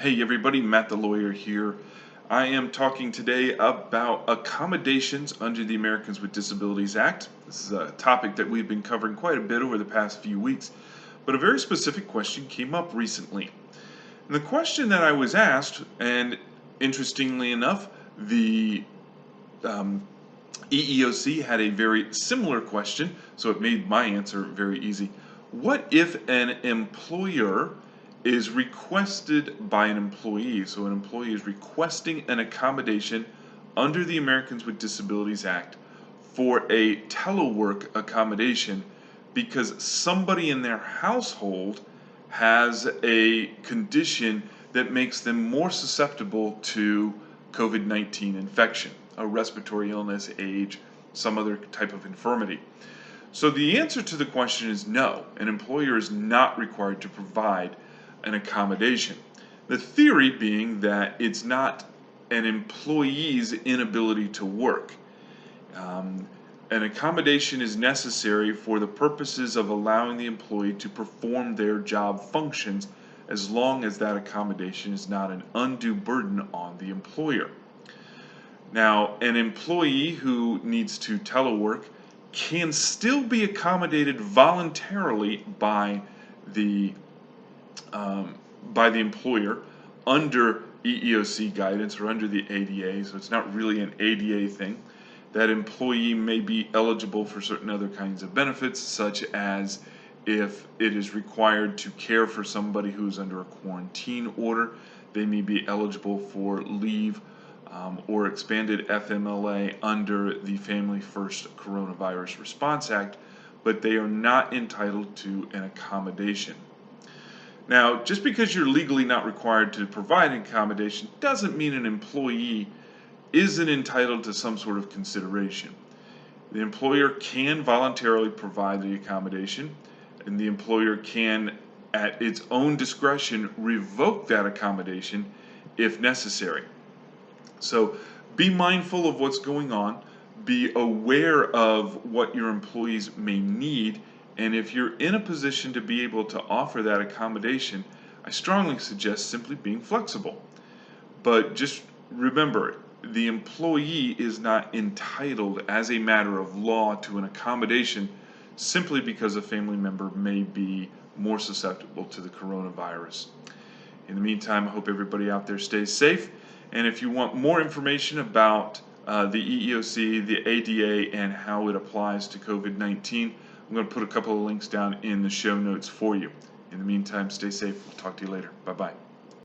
Hey everybody, Matt the Lawyer here. I am talking today about accommodations under the Americans with Disabilities Act. This is a topic that we've been covering quite a bit over the past few weeks, but a very specific question came up recently. And the question that I was asked, and interestingly enough, the EEOC had a very similar question, so it made my answer very easy. What if an employer is requested by an employee? So an employee is requesting an accommodation under the Americans with Disabilities Act for a telework accommodation because somebody in their household has a condition that makes them more susceptible to COVID-19 infection, a respiratory illness, age, some other type of infirmity. So the answer to the question is no. An employer is not required to provide an accommodation. The theory being that it's not an employee's inability to work. An accommodation is necessary for the purposes of allowing the employee to perform their job functions as long as that accommodation is not an undue burden on the employer. Now, an employee who needs to telework can still be accommodated voluntarily by the employer under EEOC guidance or under the ADA, so it's not really an ADA thing. That employee may be eligible for certain other kinds of benefits, such as if it is required to care for somebody who's under a quarantine order, they may be eligible for leave or expanded FMLA under the Family First Coronavirus Response Act, but they are not entitled to an accommodation. Now, just because you're legally not required to provide an accommodation doesn't mean an employee isn't entitled to some sort of consideration. The employer can voluntarily provide the accommodation, and the employer can, at its own discretion, revoke that accommodation if necessary. So be mindful of what's going on, be aware of what your employees may need, and if you're in a position to be able to offer that accommodation, I strongly suggest simply being flexible. But just remember, the employee is not entitled as a matter of law to an accommodation simply because a family member may be more susceptible to the coronavirus. In the meantime, I hope everybody out there stays safe. And if you want more information about the EEOC, the ADA, and how it applies to COVID-19, I'm going to put a couple of links down in the show notes for you. In the meantime, stay safe. We'll talk to you later. Bye-bye.